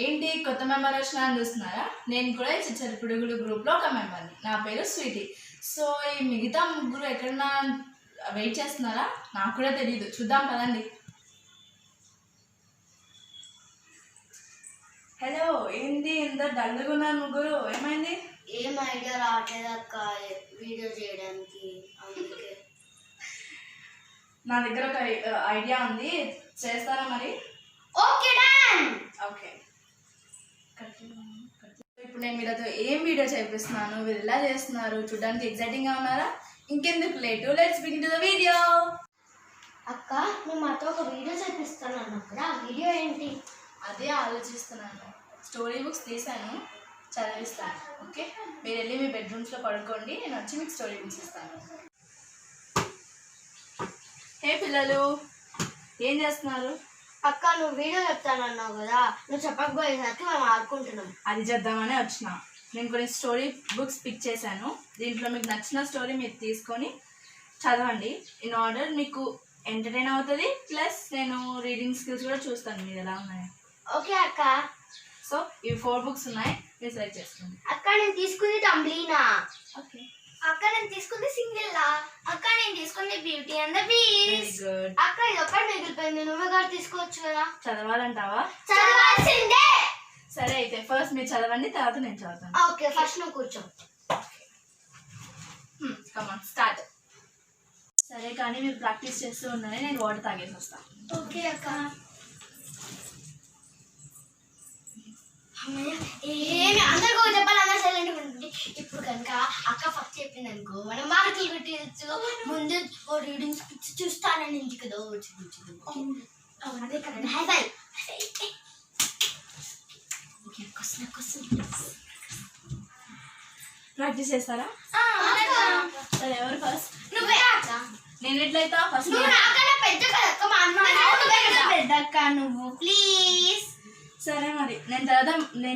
ఏంటి కొత్త మెంబర్ వచ్చినా అని చూస్తున్నారా? నేను కూడా చిచ్చర పిడుగులు గ్రూప్లో ఒక మెంబర్ని. నా పేరు స్వీటీ. సో ఈ మిగతా ముగ్గురు ఎక్కడన్నా వెయిట్ చేస్తున్నారా? నాకు కూడా తెలియదు, చూద్దాం పదండి. హలో, ఏంటి ఎంత డల్గా ఉన్నారు ముగ్గురు? ఏమైంది? ఏం ఐడియా రావట్లేదు అక్క వీడియో చేయడానికి. అందుకే నా దగ్గర ఒక ఐడియా ఉంది, చేస్తారా మరి? Okay done. ఓకే, ఇప్పుడు నేను మీతో ఏం వీడియో చేపిస్తున్నాను, మీరు ఎలా చేస్తున్నారు చూడడానికి ఎక్సైటింగ్గా ఉన్నారా? ఇంకెందుకు late, let's begin to the video. అక్క నేను మాతో ఒక వీడియో చేపిస్తాను అన్నప్పుడు ఆ వీడియో ఏంటి? అదే ఆలోచిస్తున్నాను. స్టోరీ బుక్స్ తీసాను, చదివిస్తాను. ఓకే, మీరు వెళ్ళి మీ బెడ్రూమ్స్లో పడుకోండి, నేను వచ్చి మీకు స్టోరీ బుక్స్ ఇస్తాను. హే పిల్లలు, ఏం చేస్తున్నారు? అక్క నువ్వు వీడియో చెప్తానన్నావు కదా, నువ్వు చెప్పకపోయేసరికి మేము ఆడుకుంటున్నాం. అది చేద్దామని వచ్చిన. నేను కొన్ని స్టోరీ బుక్స్ పిక్ చేశాను. దీంట్లో మీకు నచ్చిన స్టోరీ మీరు తీసుకొని చదవండి. ఇన్ ఆర్డర్ మీకు ఎంటర్టైన్ అవుతుంది, ప్లస్ నేను రీడింగ్ స్కిల్స్ కూడా చూస్తాను మీరు ఎలా ఉన్నాయి. ఓకే అక్క. సో ఇవి 4 బుక్స్ ఉన్నాయి, మీరు సెలెక్ట్ చేసుకోండి. అక్క నేను తీసుకుంది టంబ్లీనా. ఓకే అక్క నేను తీసుకుంది సింగిల్ లా. అక్క నేను తీసుకుంది beauty and the beast. Good. అక్క ఇది ఒక్కటి మిగిలిపోయింది, నువ్వే గారు తీసుకోవచ్చు కదా. చదవాలంటావా? చదవాల్సిందే. సరే అయితే ఫస్ట్ మీరు చదవండి, తర్వాత నేను చదువుతాను. ఓకే ఫస్ట్ నువ్వు కూర్చో. Come on start. సరే కానీ మీరు ప్రాక్టీస్ చేస్తూ ఉండాలి, నేను వాటర్ తాగేసి వస్తాను. ఓకే అక్క. ఏమి అందరికీ చెప్పాలన్నా సైలెంట్ ఉంటుంది. ఇప్పుడు కనుక అక్క ఫస్ట్ చెప్పింది అనుకో, మనం మార్కులు పెట్టేయచ్చు. ముందు ఓ రీడింగ్స్ పిచ్చి చూస్తానని ఇంటికి కదా అదే కదండి. Hi bye. ఓకే ప్రాక్టీస్ చేస్తారా? సరే ఎవరు ఫస్ట్? నువ్వే అక్క. నేను ఎట్లయితా ఫస్ట్? నువ్వు నాకన్నా పెద్ద కదక్క, మా అన్న పెద్ద అక్క నువ్వు. ప్లీజ్. సరే మరి నేను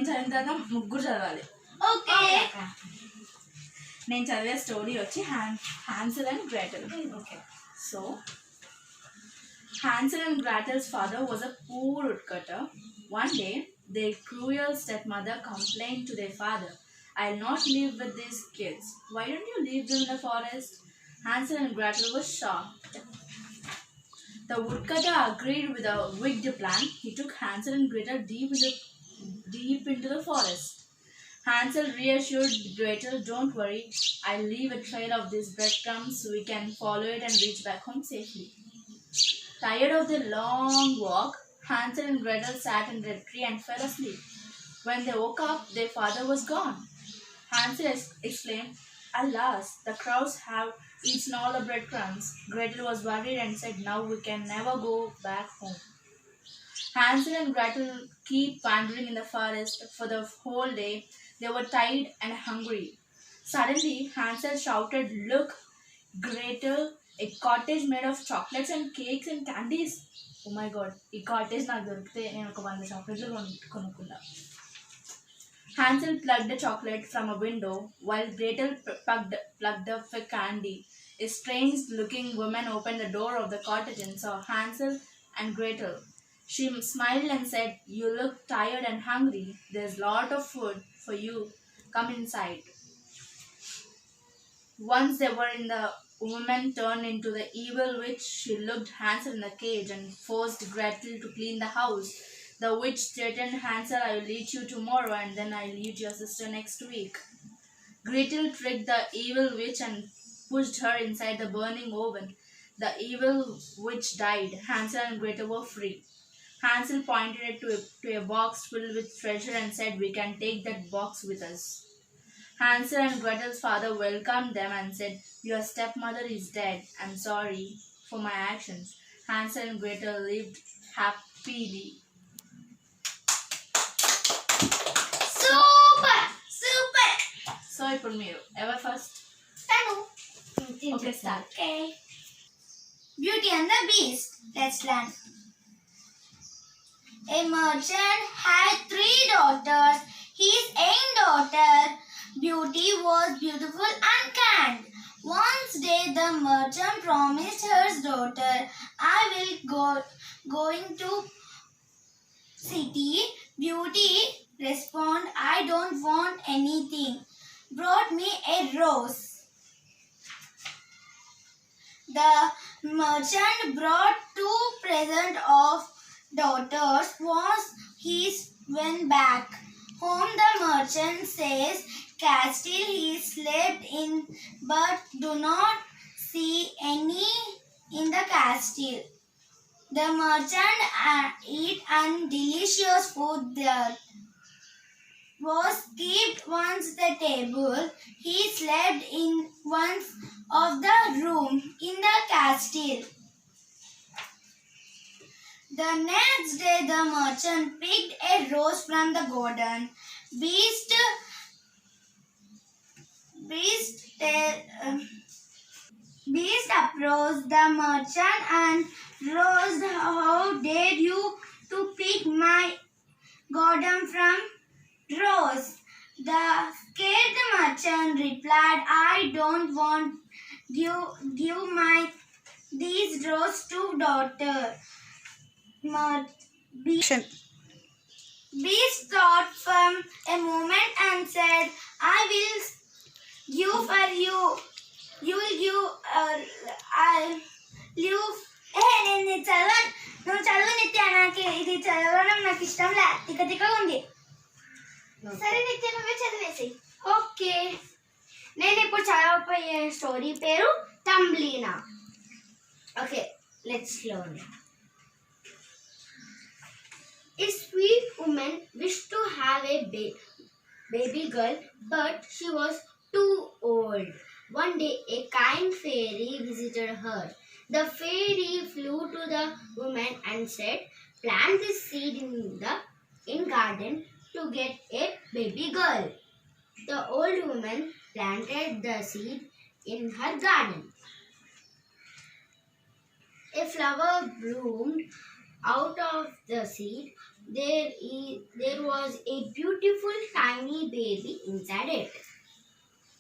చదివిన తర్వాత ముగ్గురు చదవాలి. ఓకే. నేను చదివే స్టోరీ వచ్చి Hansel and Gretel. Okay, so Hansel and Gretel's father was a poor woodcutter. One day, their cruel stepmother complained to their father, "I'll not live with these kids. Why don't you leave them in the forest?" Hansel and Gretel were shocked. The woodcutter agreed with a wicked plan. He took Hansel and Gretel deep into the forest. Hansel reassured Gretel, "Don't worry, I'll leave a trail of these breadcrumbs so we can follow it and reach back home safely." Tired of their long walk, Hansel and Gretel sat under a tree and fell asleep. When they woke up, their father was gone. Hansel exclaimed, "Alas, the crows have eaten all the breadcrumbs." Gretel was worried and said, "Now we can never go back home." Hansel and Gretel keep wandering in the forest for the whole day. They were tired and hungry. Suddenly, Hansel shouted, "Look, Gretel, a cottage made of chocolates and cakes and candies." Oh my god, ఈ cottage నాకు దొరికితే నేను ఒక 100 చాక్లెట్లు కొనుక్కుంటా. Hansel plucked a chocolate from a window while Gretel plucked up a candy. A strange-looking woman opened the door of the cottage and saw Hansel and Gretel. She smiled and said, "You look tired and hungry. There's a lot of food for you. Come inside." Once they were in, the woman turned into the evil witch. She locked Hansel in the cage and forced Gretel to clean the house. The witch threatened Hansel, "I will eat you tomorrow and then I will eat your sister next week." Gretel tricked the evil witch and pushed her inside the burning oven. The evil witch died. Hansel and Gretel were free. Hansel pointed to a box filled with treasure and said, "We can take that box with us." Hansel and Gretel's father welcomed them and said, "Your stepmother is dead. I'm sorry for my actions." Hansel and Gretel lived happily. Super! Super! So, ఇప్పుడు మీరు ఎవరు first? Okay, start. Okay. Beauty and the Beast. Let's learn. A merchant had 3 daughters. His young daughter Beauty was beautiful and kind. One day the merchant promised his daughter, "I will going to city, Beauty responded, I don't want anything. Brought me a rose. The merchant brought 2 presents of daughters. Once he went back home, the merchant says, Castle he slept in, but do not see any in the castle. The merchant eat and delicious food that was kept once the table. He slept in one of the room in the castle. The next day the merchant picked a rose from the garden. Beast approached the merchant and roused, how dare you to pick my garden from rose? The scared merchant replied, I don't want give my these rose to daughter. Beast thought for a moment and said, I will give for you. You will give. I'll live. నేను చదవను, నువ్వు చదువు నిత్య. నాకు ఇది చదవడం నాకు ఇష్టం లే, తిక్కగా ఉంది. సరే నిత్య, నువ్వే చదివేసి. ఓకే, నేను ఇప్పుడు చదవబోయే స్టోరీ పేరు Thumbelina. Okay, let's learn. A sweet woman wished to have a baby girl, but she was too old. One day, a kind fairy visited her. The fairy flew to the woman and said, plant this seed in garden to get a baby girl. The old woman planted the seed in her garden. A flower bloomed out of the seed. There was a beautiful tiny baby inside it.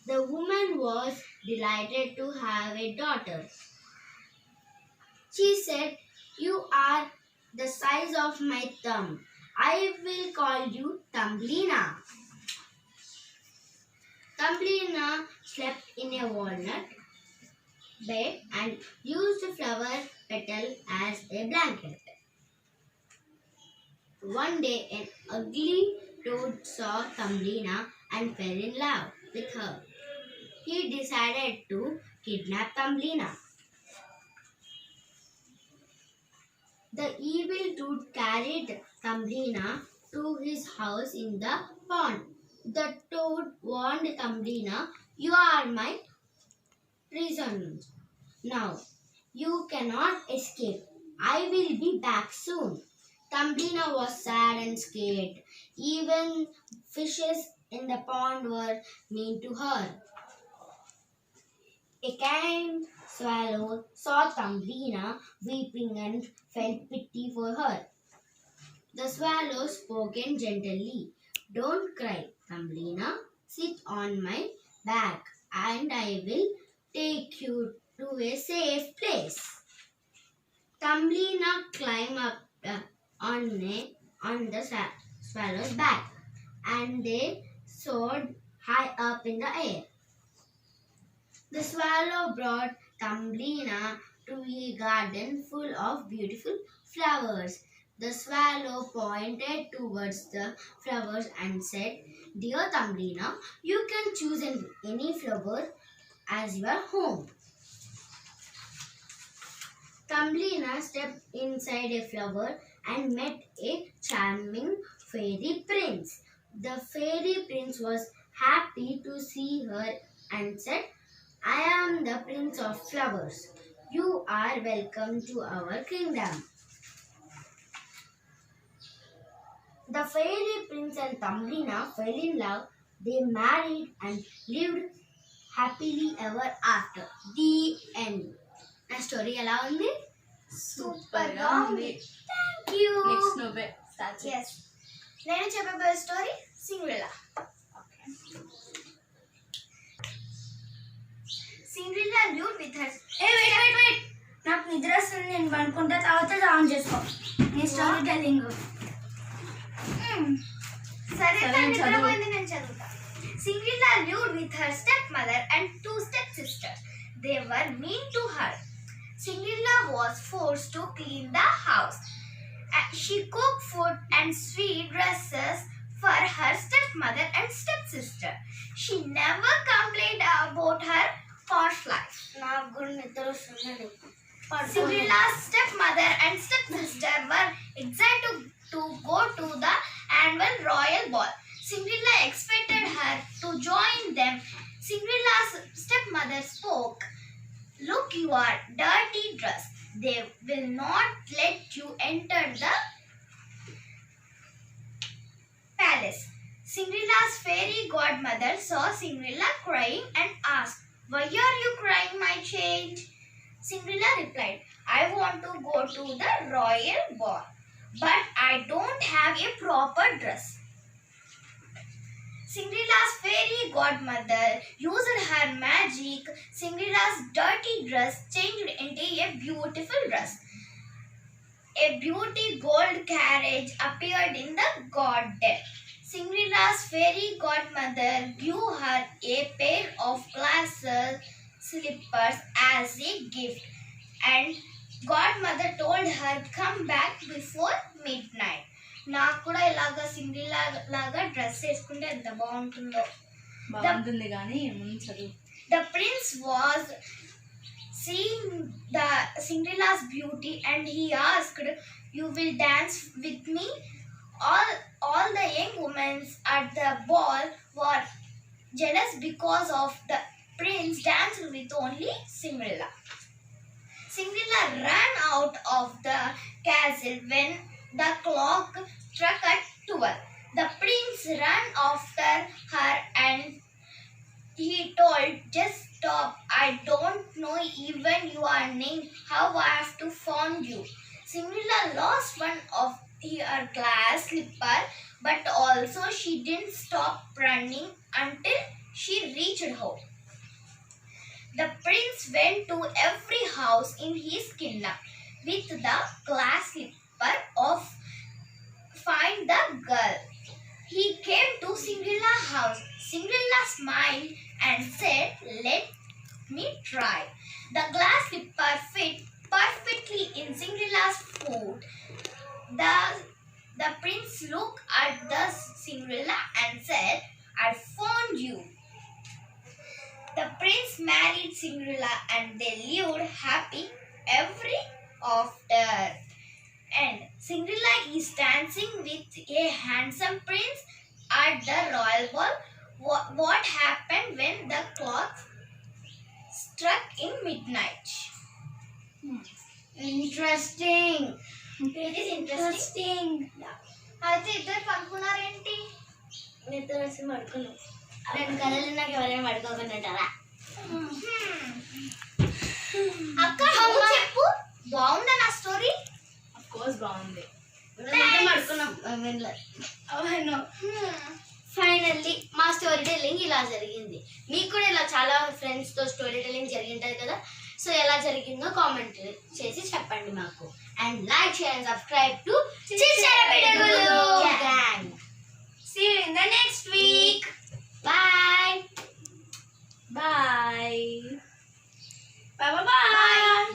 The woman was delighted to have a daughter. She said, you are the size of my thumb. I will call you Tumblina. Tumblina slept in a walnut bed and used flower petal as a blanket. One day, an ugly toad saw Tumblina and fell in love with her. He decided to kidnap Tumblina. The evil toad carried Tumblina to his house in the pond. The toad warned Tumblina, you are my prisoner. Now, you cannot escape. I will be back soon. Tumblina was sad and scared. Even fishes in the pond were mean to her. A kind swallow saw Tumblina weeping and felt pity for her. The swallow spoke gently. Don't cry, Tumblina. Sit on my back and I will take you to a safe place. Tumblina climbed up on the swallow's back and they soared high up in the air. The swallow brought Tumblina to a garden full of beautiful flowers. The swallow pointed towards the flowers and said, dear Tumblina, you can choose any flower as your home. Tumblina stepped inside a flower and met a charming fairy prince. The fairy prince was happy to see her and said, I am the prince of flowers. You are welcome to our kingdom. The fairy prince and Tumblina fell in love. They married and lived happily ever after. The end. నా story ఎలా ఉంది? Super గా ఉంది. Thank you. Next నువ్వే start చేయి. yes నేను చెప్పబోయే story Cinderella. Cinderella lived with her. wait నాకు నిద్ర వస్తుంది, నేను పడుకుంటా, తర్వాత ఆన్ చేసుకో. నేను స్టోరీ టెల్లింగ్. సరే సరే, తను చదువు. నిద్రపోయింది, నేను చదువుతా. Cinderella lived with her stepmother and two stepsisters. They were mean to her. Cinderella was forced to clean the house. She cooked food and sweet dresses for her stepmother and stepsister. She never complained about her harsh life. Cinderella's stepmother and stepsister were excited to go to the annual royal ball. Cinderella expected her to join them. Cinderella's stepmother spoke, "Look, you are dirty dress. They will not let you enter the palace." Cinderella's fairy godmother saw Cinderella crying and asked, "Why are you crying, my child?" Cinderella replied, "I want to go to the royal ball, but I don't have a proper dress." Cinderella's fairy godmother used her magic. Cinderella's dirty dress changed into a beautiful dress. A beauty gold carriage appeared in the garden. Cinderella's fairy godmother gave her a pair of glass slippers as a gift, and godmother told her, "Come back before midnight." నాకు కూడా ఇలాగా Cinderella లాగా dress వేసుకుంటే ఎంత బాగుంటుందో. బాగుంటుంది కానీ ముందు చదువు. The prince was seeing the Cinderella's beauty and he asked, "You will dance with me?" All the young women at the ball were jealous because of the prince danced with only Cinderella. Cinderella ran out of the castle when the clock struck at 12. The prince ran after her and he told, "Just stop. I don't know even your name. How I have to find you." Cinderella lost one of her glass slipper, but also she didn't stop running until she reached home. The prince went to every house in his kingdom with the glass slipper of find the girl. He came to Cinderella's house. Cinderella smiled and said, "Let me try." The glass slipper fit perfectly in Cinderella's foot. The prince looked at the Cinderella and said, "I found you." The prince married Cinderella and they lived happy ever after. And Cinderella is dancing with a handsome prince at the royal ball. What happened when the clock struck in midnight? Interesting. It is interesting. అయితే ఇద్దరు పడుకున్నారేంటి? నిద్ర వచ్చి పడుకున్నాం. రెండు కథలు నాకు ఎవరైనా పడుకోకుండా అక్క నువ్వు చెప్పు, బాగుందా నా స్టోరీ? ఆఫ్ కోర్స్ బాగుంది. ఫైనల్లీ మా స్టోరీ టెల్లింగ్ ఇలా జరిగింది. మీకు కూడా ఇలా చాలా ఫ్రెండ్స్తో స్టోరీ టెల్లింగ్ జరిగింటుంది కదా. సో ఎలా జరిగిందో కామెంట్ చేసి చెప్పండి మాకు. And like, share and subscribe to Chichchara Pidugulu gang. See you in the next week. Bye. Bye. Bye.